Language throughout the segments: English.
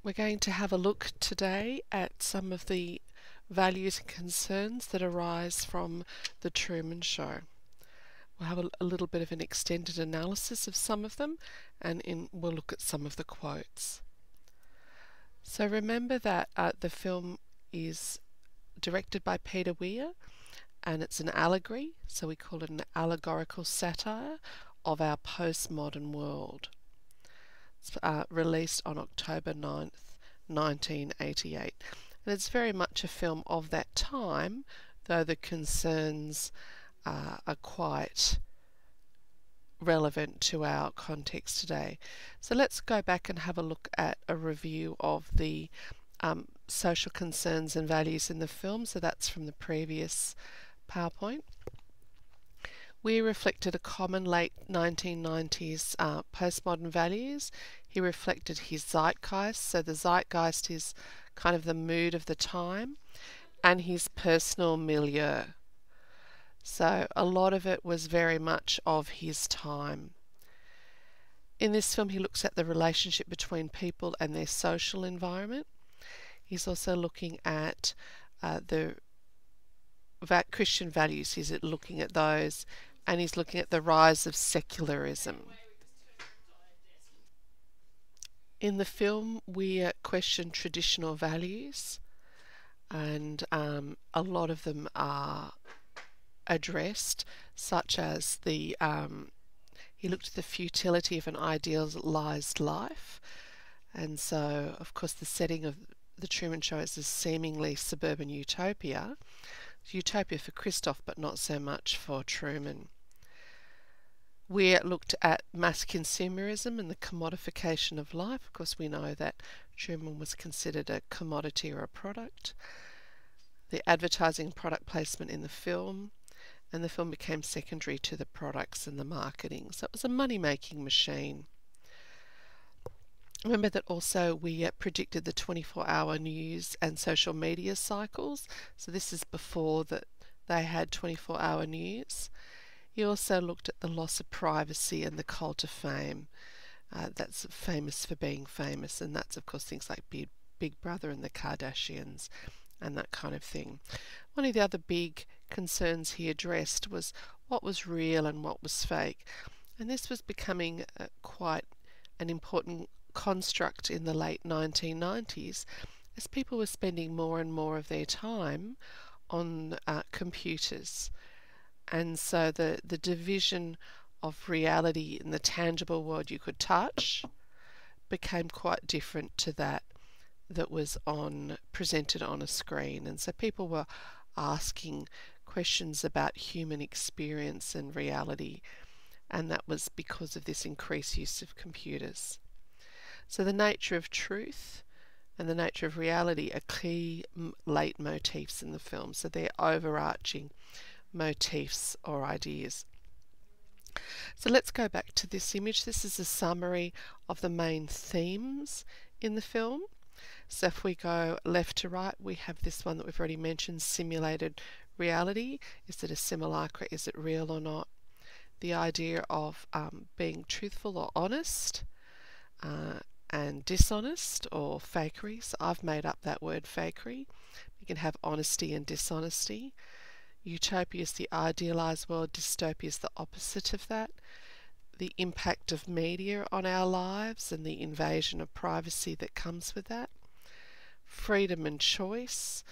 We're going to have a look today at some of the values and concerns that arise from the Truman Show. We'll have a little bit of an extended analysis of some of them, and we'll look at some of the quotes. So remember that the film is directed by Peter Weir, and it's an allegory, so we call it an allegorical satire of our postmodern world. It's released on October 9th, 1988. And it's very much a film of that time, though the concerns are quite relevant to our context today. So let's go back and have a look at a review of the social concerns and values in the film. So that's from the previous PowerPoint. We reflected a common late 1990s postmodern values. He reflected his zeitgeist, so the zeitgeist is kind of the mood of the time, and his personal milieu. So a lot of it was very much of his time. In this film, he looks at the relationship between people and their social environment. He's also looking at the Christian values. He's looking at those, and he's looking at the rise of secularism. In the film, we question traditional values, and a lot of them are addressed, such as he looked at the futility of an idealized life, and so of course the setting of the Truman Show is a seemingly suburban utopia. Utopia for Christoph, but not so much for Truman. We looked at mass consumerism and the commodification of life. Of course, we know that Truman was considered a commodity or a product. The advertising product placement in the film, and the film became secondary to the products and the marketing. So it was a money-making machine. Remember that also we predicted the 24-hour news and social media cycles. So this is before that they had 24-hour news. He also looked at the loss of privacy and the cult of fame. That's famous for being famous, and that's of course things like Big Brother and the Kardashians and that kind of thing. One of the other big concerns he addressed was what was real and what was fake. And this was becoming quite an important construct in the late 1990s as people were spending more and more of their time on computers. And so the division of reality in the tangible world you could touch became quite different to that was presented on a screen. And so people were asking questions about human experience and reality, and that was because of this increased use of computers. So the nature of truth and the nature of reality are key leitmotifs in the film. So they're overarching motifs or ideas. So let's go back to this image. This is a summary of the main themes in the film. So if we go left to right, we have this one that we've already mentioned, simulated reality. Is it a simulacra? Is it real or not? The idea of being truthful or honest, and dishonest or fakery. So I've made up that word fakery. You can have honesty and dishonesty. Utopia is the idealized world, dystopia is the opposite of that. The impact of media on our lives and the invasion of privacy that comes with that. Freedom and choice.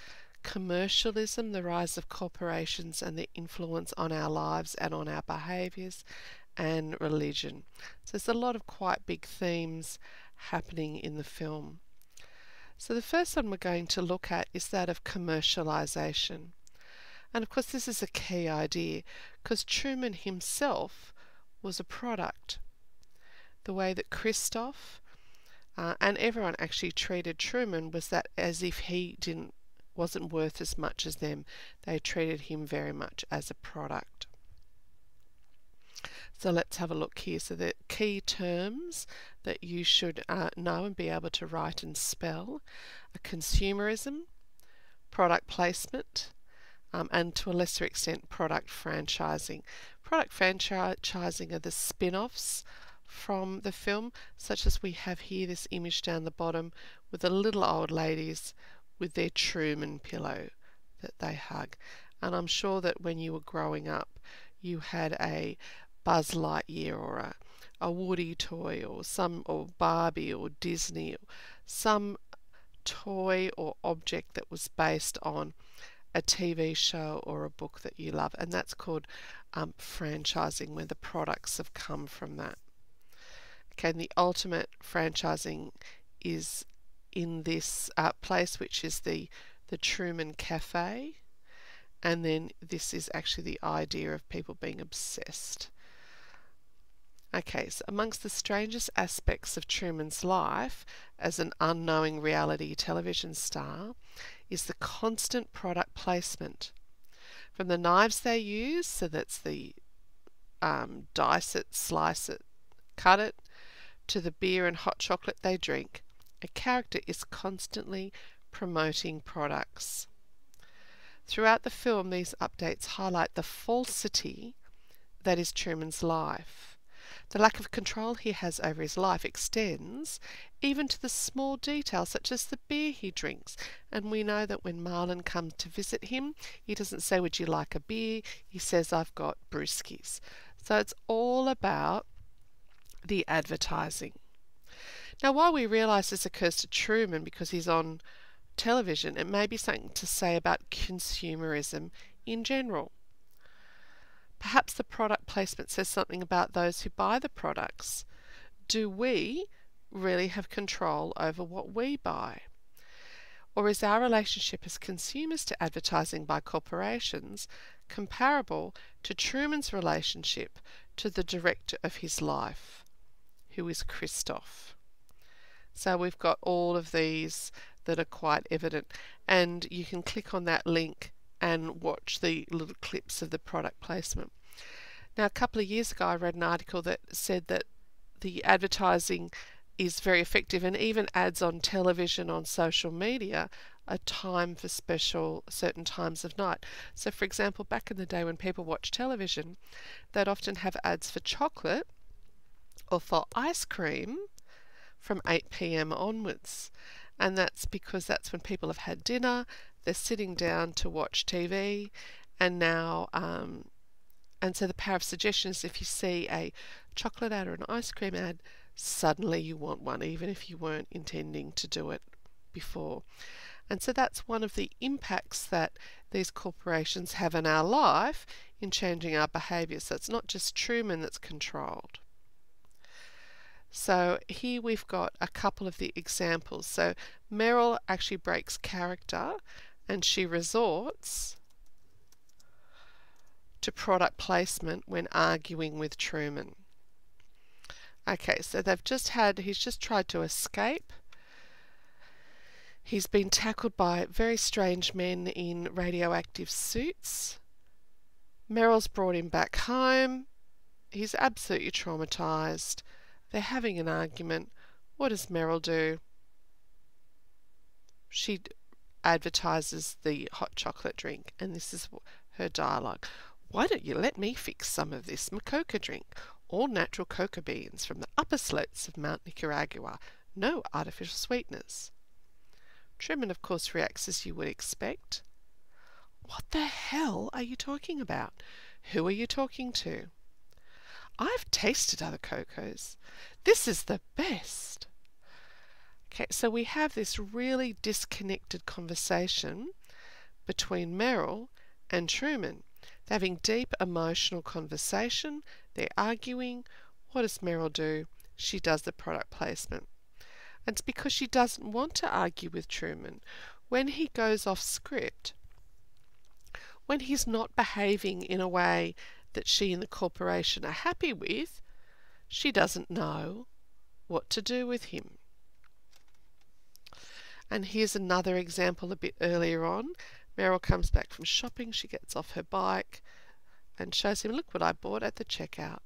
Commercialism, the rise of corporations and the influence on our lives and on our behaviours. And religion. So there's a lot of quite big themes happening in the film. So the first one we're going to look at is that of commercialization. And of course this is a key idea because Truman himself was a product. The way that Christoph and everyone actually treated Truman was that as if he wasn't worth as much as them. They treated him very much as a product. So let's have a look here. So the key terms that you should know and be able to write and spell are consumerism, product placement, and to a lesser extent product franchising. Product franchising are the spin-offs from the film, such as we have here this image down the bottom with the little old ladies with their Truman pillow that they hug. And I'm sure that when you were growing up you had a Buzz Lightyear or a Woody toy or Barbie or Disney, or some toy or object that was based on a TV show or a book that you love, and that's called franchising, where the products have come from that. Okay, and the ultimate franchising is in this place, which is the Truman Cafe, and then this is actually the idea of people being obsessed. Okay, so amongst the strangest aspects of Truman's life as an unknowing reality television star is the constant product placement. From the knives they use, so that's the dice it, slice it, cut it, to the beer and hot chocolate they drink, a character is constantly promoting products. Throughout the film, these updates highlight the falsity that is Truman's life. The lack of control he has over his life extends even to the small details such as the beer he drinks. And we know that when Marlon comes to visit him, he doesn't say, "Would you like a beer?" He says, "I've got brewskis." So it's all about the advertising. Now, while we realise this occurs to Truman because he's on television, it may be something to say about consumerism in general. Perhaps the product placement says something about those who buy the products. Do we really have control over what we buy? Or is our relationship as consumers to advertising by corporations comparable to Truman's relationship to the director of his life, who is Christoph? So we've got all of these that are quite evident, and you can click on that link and watch the little clips of the product placement. Now, a couple of years ago I read an article that said that the advertising is very effective, and even ads on television, on social media, are timed for certain times of night. So for example, back in the day when people watched television, they'd often have ads for chocolate or for ice cream from 8 p.m. onwards. And that's because that's when people have had dinner, they're sitting down to watch TV, and now and so the power of suggestion is if you see a chocolate ad or an ice cream ad, suddenly you want one, even if you weren't intending to do it before. And so that's one of the impacts that these corporations have in our life in changing our behaviour. So it's not just Truman that's controlled. So here we've got a couple of the examples. So Meryl actually breaks character and she resorts to product placement when arguing with Truman. Okay, so he's just tried to escape. He's been tackled by very strange men in radioactive suits. Meryl's brought him back home. He's absolutely traumatized. They're having an argument. What does Meryl do? She advertises the hot chocolate drink, and this is her dialogue. "Why don't you let me fix some of this Macoca drink? All natural cocoa beans from the upper slopes of Mount Nicaragua. No artificial sweeteners." Truman, of course, reacts as you would expect. "What the hell are you talking about? Who are you talking to? I've tasted other cocos. This is the best." Okay, so we have this really disconnected conversation between Meryl and Truman. They're having deep emotional conversation. They're arguing. What does Meryl do? She does the product placement. And it's because she doesn't want to argue with Truman. When he goes off script, when he's not behaving in a way that she and the corporation are happy with, she doesn't know what to do with him. And here's another example a bit earlier on. Meryl comes back from shopping. She gets off her bike and shows him, "Look what I bought at the checkout."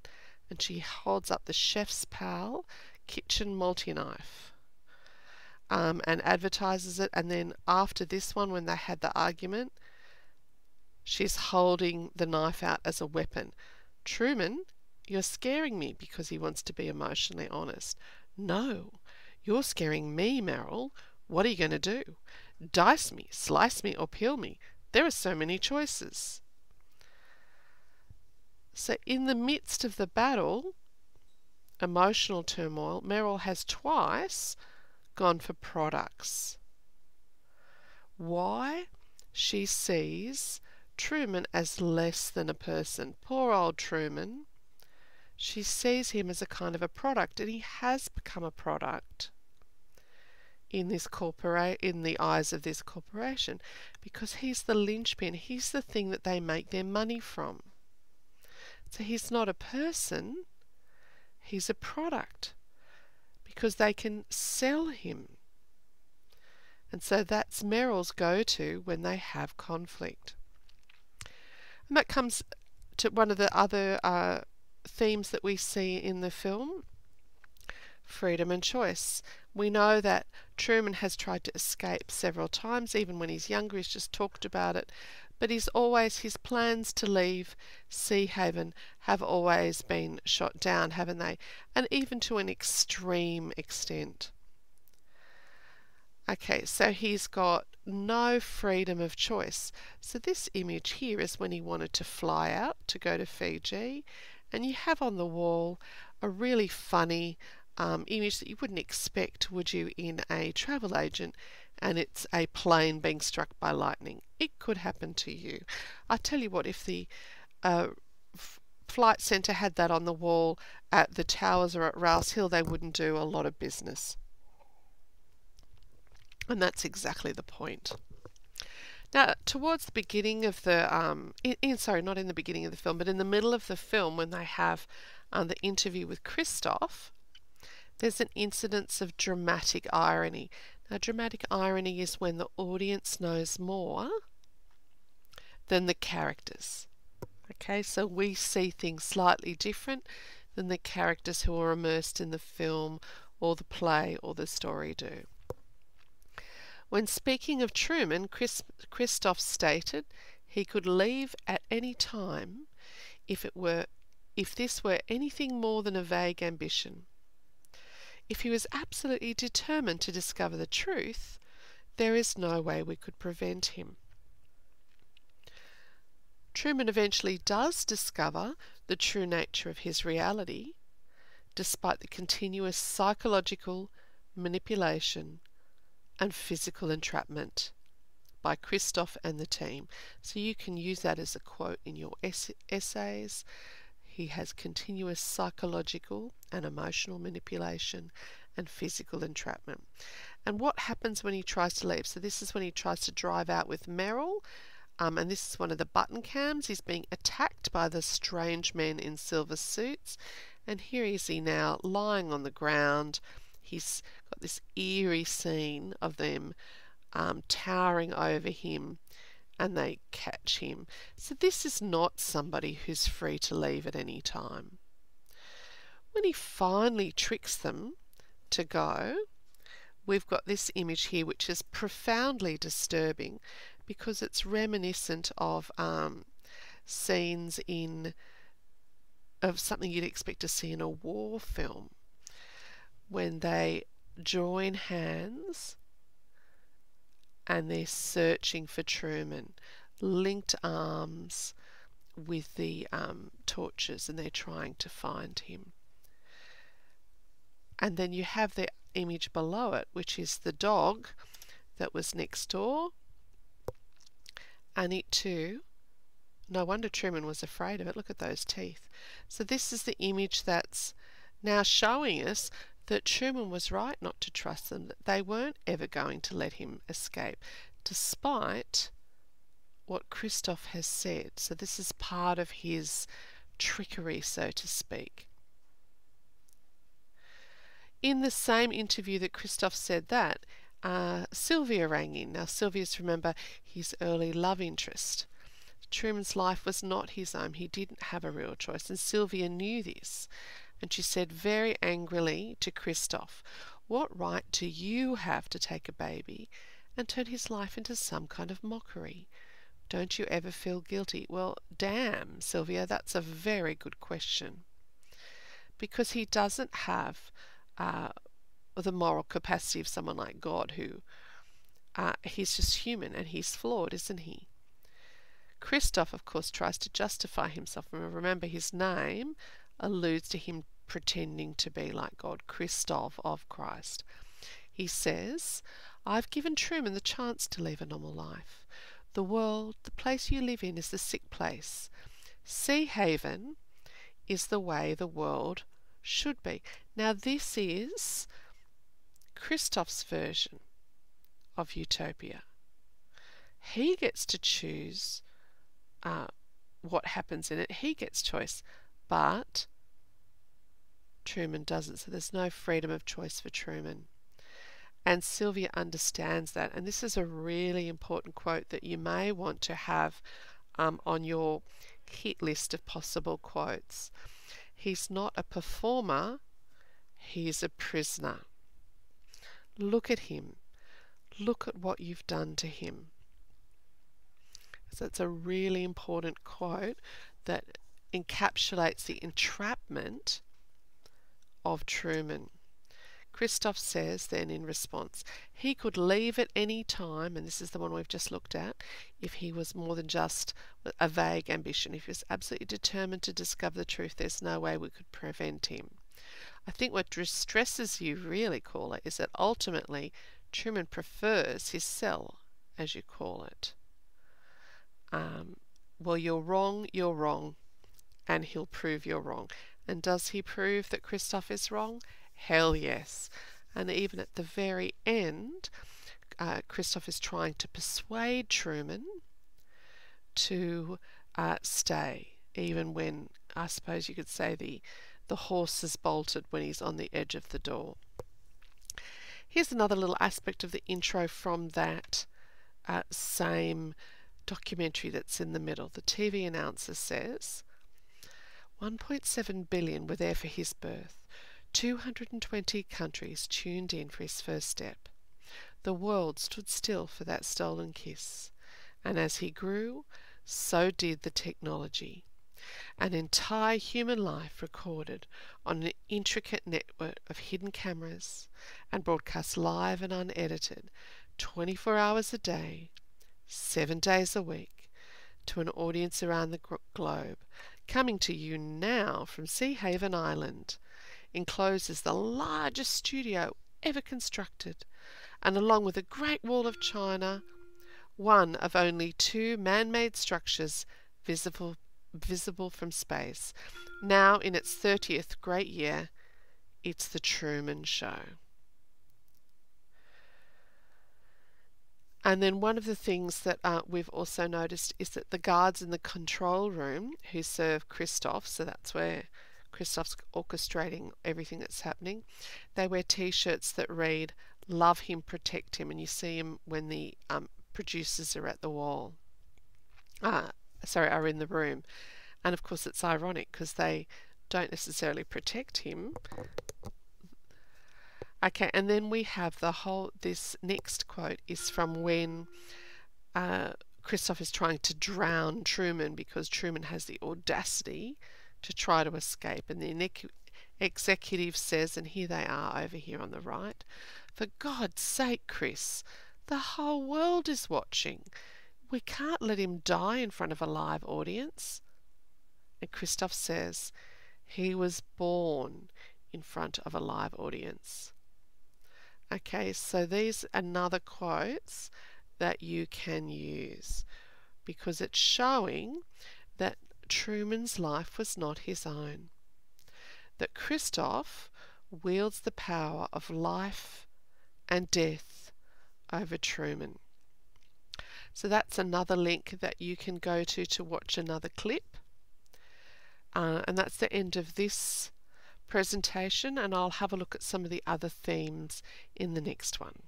And she holds up the Chef's Pal kitchen multi-knife and advertises it. And then after this one, when they had the argument, she's holding the knife out as a weapon. Truman You're scaring me because he wants to be emotionally honest. No, you're scaring me, Meryl. What are you going to do? Dice me, slice me, or peel me? There are so many choices. So in the midst of the battle, emotional turmoil, Meryl has twice gone for products. Why? She sees Truman as less than a person. Poor old Truman. She sees him as a kind of a product, and he has become a product in the eyes of this corporation, because he's the linchpin. He's the thing that they make their money from. So he's not a person, he's a product, because they can sell him. And so that's Meryl's go-to when they have conflict. And that comes to one of the other themes that we see in the film, freedom and choice. We know that Truman has tried to escape several times. Even when he's younger, he's just talked about it. But his plans to leave Sea Haven have always been shot down, haven't they? And even to an extreme extent. Okay, so he's got no freedom of choice. So this image here is when he wanted to fly out to go to Fiji, and you have on the wall a really funny image that you wouldn't expect, would you, in a travel agent, and it's a plane being struck by lightning. It could happen to you. I tell you what, if the flight centre had that on the wall at the Towers or at Rouse Hill, they wouldn't do a lot of business. And that's exactly the point. Now, towards the beginning of the, not in the beginning of the film, but in the middle of the film, when they have the interview with Christoph, there's an incidence of dramatic irony. Now, dramatic irony is when the audience knows more than the characters. Okay, so we see things slightly different than the characters who are immersed in the film or the play or the story do. When speaking of Truman, Christoph stated he could leave at any time if this were anything more than a vague ambition. If he was absolutely determined to discover the truth, there is no way we could prevent him. Truman eventually does discover the true nature of his reality, despite the continuous psychological manipulation and physical entrapment by Christoph and the team. So you can use that as a quote in your essays. He has continuous psychological and emotional manipulation and physical entrapment. And what happens when he tries to leave? So this is when he tries to drive out with Meryl, and this is one of the button cams. He's being attacked by the strange men in silver suits, and here is he now lying on the ground. He's got this eerie scene of them towering over him, and they catch him. So this is not somebody who's free to leave at any time. When he finally tricks them to go, we've got this image here which is profoundly disturbing because it's reminiscent of scenes of something you'd expect to see in a war film, when they join hands and they're searching for Truman, linked arms with the torches, and they're trying to find him. And then you have the image below it, which is the dog that was next door, and it too, no wonder Truman was afraid of it. Look at those teeth. So this is the image that's now showing us that Truman was right not to trust them, that they weren't ever going to let him escape, despite what Christoph has said. So this is part of his trickery, so to speak. In the same interview that Christoph said that, Sylvia rang in. Now Sylvia's, remember, his early love interest. Truman's life was not his own. He didn't have a real choice, and Sylvia knew this. And she said very angrily to Christoph, "What right do you have to take a baby and turn his life into some kind of mockery? Don't you ever feel guilty?" Well, damn, Sylvia, that's a very good question. because he doesn't have the moral capacity of someone like God, who he's just human and he's flawed, isn't he? Christoph, of course, tries to justify himself. Remember, his name alludes to him pretending to be like God, Christoph of Christ. He says, I've given Truman the chance to live a normal life. The world, the place you live in, is the sick place. Sea Haven is the way the world should be. Now, this is Christoph's version of utopia. He gets to choose what happens in it. He gets choice, but Truman doesn't. So there's no freedom of choice for Truman. And Sylvia understands that. And this is a really important quote that you may want to have on your hit list of possible quotes. He's not a performer, he's a prisoner. Look at him. Look at what you've done to him. So it's a really important quote that encapsulates the entrapment of Truman. Christoph says then in response, he could leave at any time, and this is the one we've just looked at, if he was more than just a vague ambition. If he was absolutely determined to discover the truth, there's no way we could prevent him. I think what distresses you really, caller, is that ultimately Truman prefers his cell, as you call it. Well, you're wrong, and he'll prove you're wrong. And does he prove that Christoph is wrong? Hell yes. And even at the very end, Christoph is trying to persuade Truman to stay, even when, I suppose you could say, the horse is bolted when he's on the edge of the door. Here's another little aspect of the intro from that same documentary that's in the middle. The TV announcer says, 1.7 billion were there for his birth. 220 countries tuned in for his first step. The world stood still for that stolen kiss. And as he grew, so did the technology. An entire human life recorded on an intricate network of hidden cameras and broadcast live and unedited, 24 hours a day, 7 days a week, to an audience around the globe, coming to you now from Sea Haven Island, encloses the largest studio ever constructed, and along with the Great Wall of China, one of only 2 man-made structures visible from space. Now in its 30th great year, it's the Truman Show. And then one of the things that we've also noticed is that the guards in the control room who serve Christoph, so that's where Christoph's orchestrating everything that's happening, they wear t-shirts that read, "Love him, protect him," and you see him when the producers are at the wall. Are in the room. And of course it's ironic because they don't necessarily protect him. Okay, and then we have this next quote is from when Christoph is trying to drown Truman because Truman has the audacity to try to escape. And the executive says, and here they are over here on the right, "For God's sake, Chris, the whole world is watching. We can't let him die in front of a live audience." And Christoph says, "He was born in front of a live audience." Okay, so these are another quotes that you can use because it's showing that Truman's life was not his own. That Christoph wields the power of life and death over Truman. So that's another link that you can go to watch another clip. And that's the end of this presentation, and I'll have a look at some of the other themes in the next one.